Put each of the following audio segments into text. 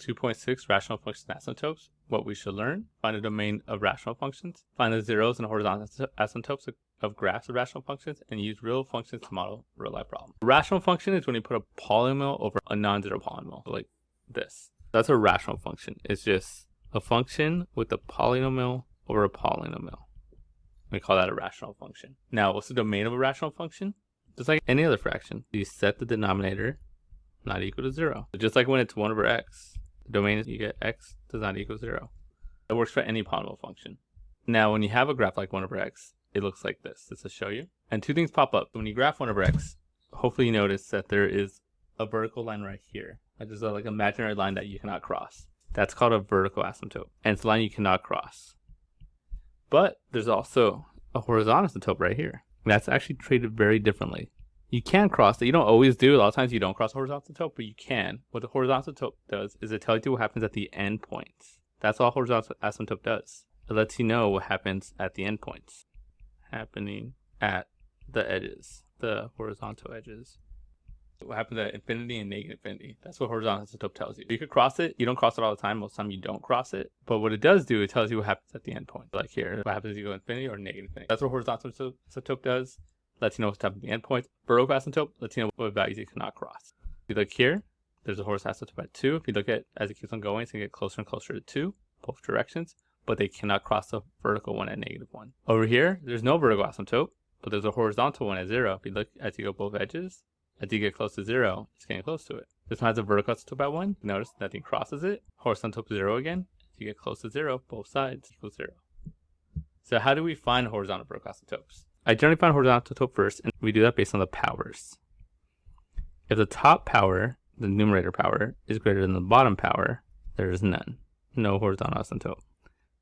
2.6 Rational Functions and Asymptotes. What we should learn: find the domain of rational functions, find the zeros and horizontal asymptotes of graphs of rational functions, and use real functions to model real-life problems. A rational function is when you put a polynomial over a non-zero polynomial, like this. That's a rational function. It's just a function with a polynomial over a polynomial. We call that a rational function. Now, what's the domain of a rational function? Just like any other fraction, you set the denominator not equal to 0. So just like when it's 1 over x, the domain is you get x does not equal 0. That works for any polynomial function. Now, when you have a graph like 1 over x, it looks like this. Just to show you. And two things pop up. When you graph 1 over x, hopefully you notice that there is a vertical line right here. That is like an imaginary line that you cannot cross. That's called a vertical asymptote. And it's a line you cannot cross. But there's also a horizontal asymptote right here. That's actually treated very differently. You can cross it. You don't always do. A lot of times you don't cross a horizontal asymptote, but you can. What the horizontal asymptote does is it tells you what happens at the endpoints. That's all horizontal asymptote does. It lets you know what happens at the endpoints. Happening at the edges, the horizontal edges. What happens at infinity and negative infinity. That's what horizontal asymptote tells you. You could cross it. You don't cross it all the time. Most of the time you don't cross it. But what it does do, it tells you what happens at the endpoint. Like here, what happens if you go infinity or negative infinity. That's what horizontal asymptote does. Lets you know what's happening at the endpoint. Vertical asymptote lets you know what values you cannot cross. If you look here, there's a horizontal asymptote at 2. If you look at as it keeps on going, it's going to get closer and closer to 2, both directions. But they cannot cross the vertical one at -1. Over here, there's no vertical asymptote, but there's a horizontal one at 0. If you look as you go both edges, as you get close to 0, it's getting close to it. This one has a vertical asymptote at 1. Notice nothing crosses it. Horizontal 0 again. As you get close to 0, both sides equals 0. So how do we find horizontal vertical asymptotes? I generally find horizontal asymptote first, and we do that based on the powers. If the top power, the numerator power, is greater than the bottom power, there is none. No horizontal asymptote.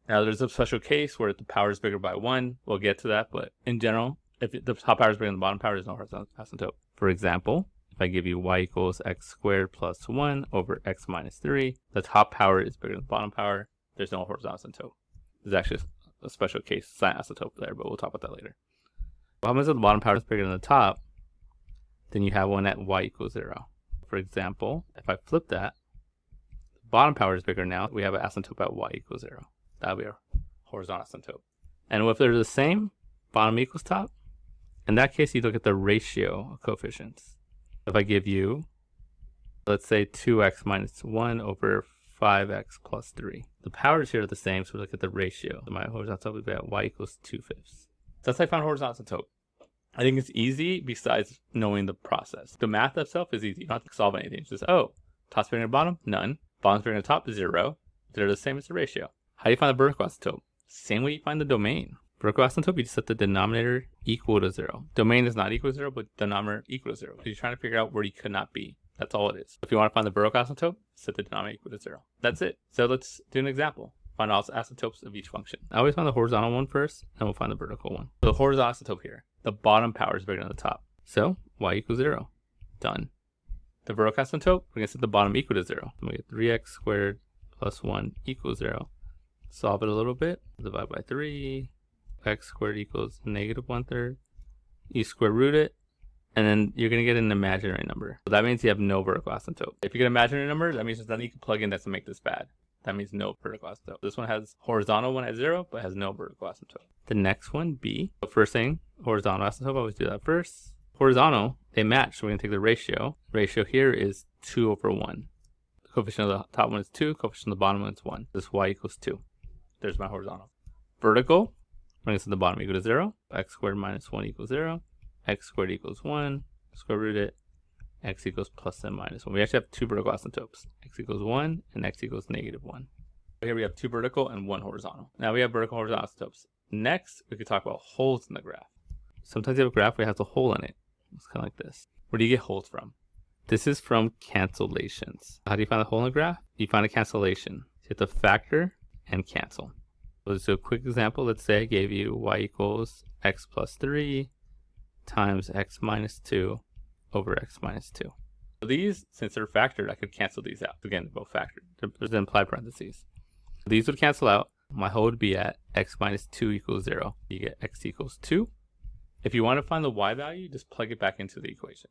Now, there's a special case where the power is bigger by 1. We'll get to that, but in general, if the top power is bigger than the bottom power, there's no horizontal asymptote. For example, if I give you y equals x squared plus 1 over x minus 3, the top power is bigger than the bottom power. There's no horizontal asymptote. There's actually a special case sign asymptote there, but we'll talk about that later. What happens if the bottom power is bigger than the top? Then you have one at y equals 0. For example, if I flip that, the bottom power is bigger now. We have an asymptote at y equals 0. That'll be our horizontal asymptote. And if they're the same, bottom equals top, in that case, you look at the ratio of coefficients. If I give you, let's say 2x minus 1 over 5x plus 3. The powers here are the same, so we look at the ratio. So my horizontal would be at y equals 2/5. So that's how I found horizontal asymptote. I think it's easy besides knowing the process. The math itself is easy. You don't have to solve anything. It's just, oh, top's bigger than bottom? None. Bottom's bigger than top? 0. They're the same as the ratio. How do you find the vertical asymptote? Same way you find the domain. Vertical asymptote, you just set the denominator equal to 0. Domain is not equal to 0, but denominator equal to 0. Because you're trying to figure out where you could not be. That's all it is. If you want to find the vertical asymptote, set the denominator equal to 0. That's it. So let's do an example. Find all the asymptotes of each function. I always find the horizontal one first, and we'll find the vertical one. So the horizontal asymptote here, the bottom power is bigger than the top. So y equals 0. Done. The vertical asymptote, we're going to set the bottom equal to 0. So we get 3x squared plus 1 equals 0. Solve it a little bit. Divide by 3. X squared equals -1/3. You square root it, and then you're going to get an imaginary number. So that means you have no vertical asymptote. If you get an imaginary number, that means there's nothing you can plug in that's to make this bad. That means no vertical asymptote. This one has horizontal one at 0, but has no vertical asymptote. The next one, B. So first thing, horizontal asymptote, always do that first. Horizontal, they match, so we're going to take the ratio. Ratio here is 2 over 1. The coefficient of the top one is 2, coefficient of the bottom one is 1. This y equals 2. There's my horizontal. Vertical, we're going to set the bottom equal to 0. X squared minus 1 equals 0. X squared equals 1. Square root it. X equals plus and minus 1. We actually have two vertical asymptotes. X equals 1 and x equals -1. Here we have two vertical and one horizontal. Now we have vertical and horizontal asymptotes. Next, we could talk about holes in the graph. Sometimes you have a graph where it has a hole in it. It's kind of like this. Where do you get holes from? This is from cancellations. How do you find a hole in the graph? You find a cancellation. You have to factor and cancel. So let's do a quick example. Let's say I gave you y equals x plus 3 times x minus 2 over x minus 2. So these, since they're factored, I could cancel these out. Again, they're both factored. There's implied parentheses. These would cancel out. My whole would be at x minus 2 equals 0. You get x equals 2. If you want to find the y value, just plug it back into the equation.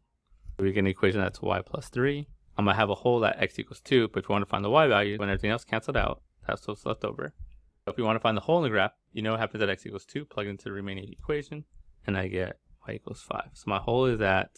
So we get an equation that's y plus 3 I'm going to have a hole at x equals 2, but if you want to find the y value, when everything else canceled out, that's what's left over. So if you want to find the hole in the graph, you know what happens at x equals 2, plug it into the remaining equation, and I get y equals 5. So my hole is at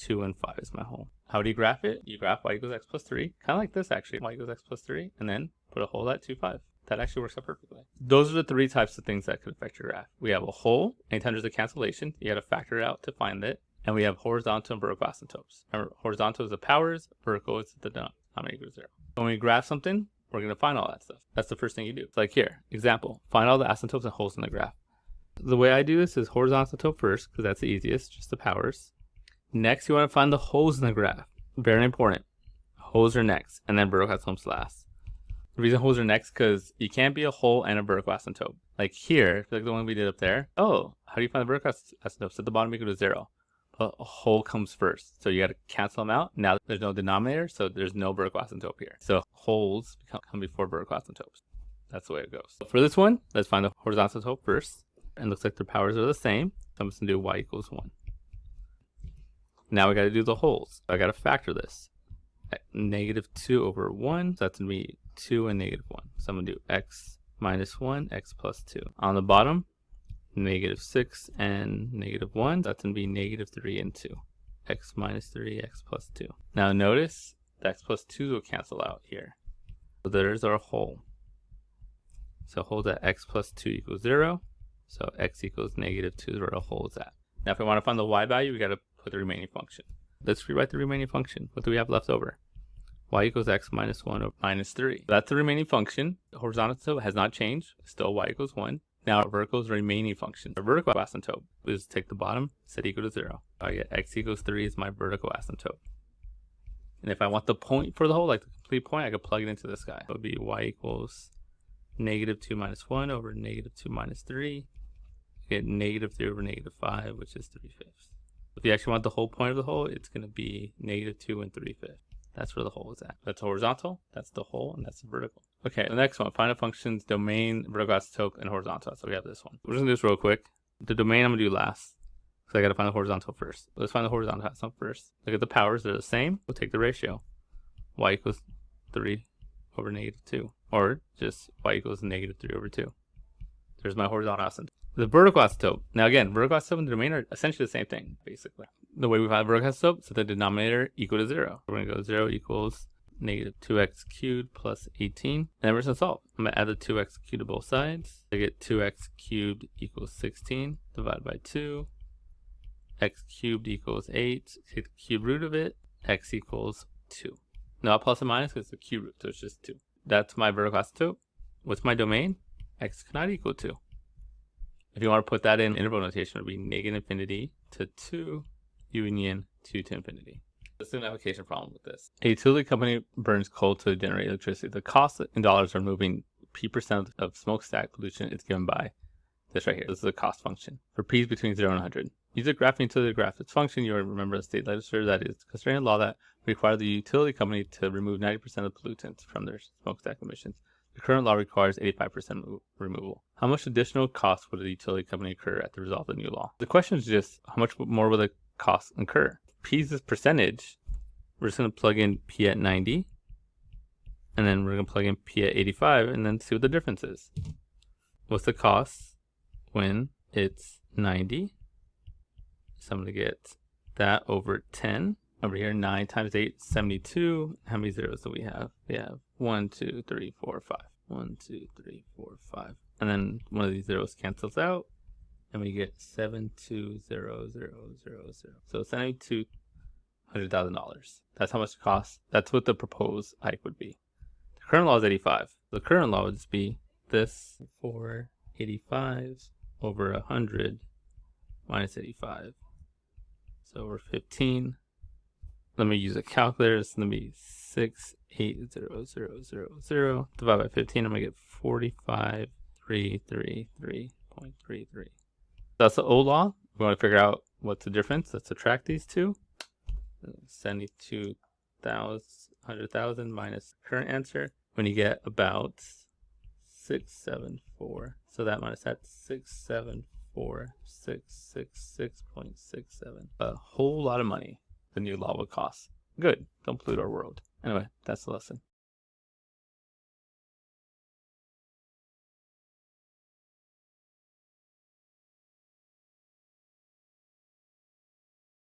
2 and 5 is my hole. How do you graph it? You graph y equals x plus 3, kind of like this actually, y equals x plus 3, and then put a hole at 2, 5. That actually works out perfectly. Those are the 3 types of things that could affect your graph. We have a hole, anytime there's a cancellation, you got to factor it out to find it. And we have horizontal and vertical asymptotes. Remember, horizontal is the powers, vertical is the denominator equals 0. When we graph something, we're going to find all that stuff. That's the first thing you do. It's like here, example, find all the asymptotes and holes in the graph. The way I do this is horizontal asymptote first, because that's the easiest, just the powers. Next, you want to find the holes in the graph. Very important. Holes are next, and then vertical asymptotes last. The reason holes are next because you can't be a hole and a vertical asymptote. Like here, like the one we did up there. Oh, how do you find the vertical asymptotes? At the bottom equal to 0. But a hole comes first. So you got to cancel them out. Now there's no denominator, so there's no vertical asymptote here. So holes come before vertical asymptotes. That's the way it goes. So for this one, let's find the horizontal asymptote first. And it looks like the powers are the same. So I'm just going to do y equals 1. Now we got to do the holes. I got to factor this. Negative 2 over 1. So that's going to be 2 and negative 1. So I'm going to do x minus 1, x plus 2. On the bottom, negative 6 and negative 1. That's going to be negative 3 and 2. X minus 3, x plus 2. Now notice the x plus 2 will cancel out here. So there's our hole. So hold that x plus 2 equals 0. So x equals negative 2 is where the hole is at. Now if we want to find the y value, we got to put the remaining function. Let's rewrite the remaining function. What do we have left over? Y equals x minus 1 over minus 3. That's the remaining function. The horizontal has not changed. It's still y equals 1. Now our vertical is the remaining function. Our vertical asymptote is take the bottom, set equal to 0. I get x equals 3 is my vertical asymptote. And if I want the point for the hole, like the complete point, I could plug it into this guy. It would be y equals negative 2 minus 1 over negative 2 minus 3. You get negative 3 over negative 5, which is 3/5. If you actually want the whole point of the hole, it's going to be negative 2 and 3/5. That's where the hole is at. That's horizontal, that's the hole, and that's the vertical. Okay, the next one, find a function's domain, vertical asymptote, and horizontal. So we have this one. We're just going to do this real quick. The domain I'm going to do last, because I got to find the horizontal first. Let's find the horizontal asymptote first. Look at the powers, they're the same. We'll take the ratio. Y equals 3 over negative 2. Or just y equals negative 3 over 2. There's my horizontal asymptote. The vertical asymptote. Now again, vertical asymptote and the domain are essentially the same thing, basically. The way we find vertical asymptote, so the denominator equal to 0. We're going to go 0 equals negative 2x cubed plus 18. And then we're going to solve. I'm going to add the 2x cubed to both sides. I get 2x cubed equals 16 divided by 2. X cubed equals 8. Take the cube root of it. X equals 2. Not plus or minus because it's the cube root, so it's just 2. That's my vertical asymptote. What's my domain? X cannot equal 2. If you want to put that in interval notation, it would be negative infinity to 2 union 2 to infinity. Let's do an application problem with this. A utility company burns coal to generate electricity. The cost in dollars for removing P% of smokestack pollution is given by this right here. This is the cost function for P's between 0 and 100. Use a graphing utility to graph its function. You remember the state legislature that is constraining law that requires the utility company to remove 90% of pollutants from their smokestack emissions. The current law requires 85% removal. How much additional cost would the utility company incur at the result of the new law? The question is just how much more will the cost incur? P's is percentage. We're just going to plug in P at 90. And then we're going to plug in P at 85 and then see what the difference is. What's the cost when it's 90? So I'm going to get that over 10. Over here, 9 times 8, 72. How many zeros do we have? We have 1, 2, 3, 4, 5. 1, 2, 3, 4, 5. And then one of these zeros cancels out. And we get 7200000. So $72,100,000. That's how much it costs. That's what the proposed hike would be. The current law is 85. The current law would just be this 485 over 100 minus 85. So over 15. Let me use a calculator. It's going to be 6800000 divided by 15. I'm going to get 45333.33. That's the old law. We want to figure out what's the difference. Let's subtract these two. 72,100,000 minus current answer. When you get about 674. So that minus that 674,666.67. A whole lot of money the new law would cost. good. Don't pollute our world. Anyway, that's the lesson.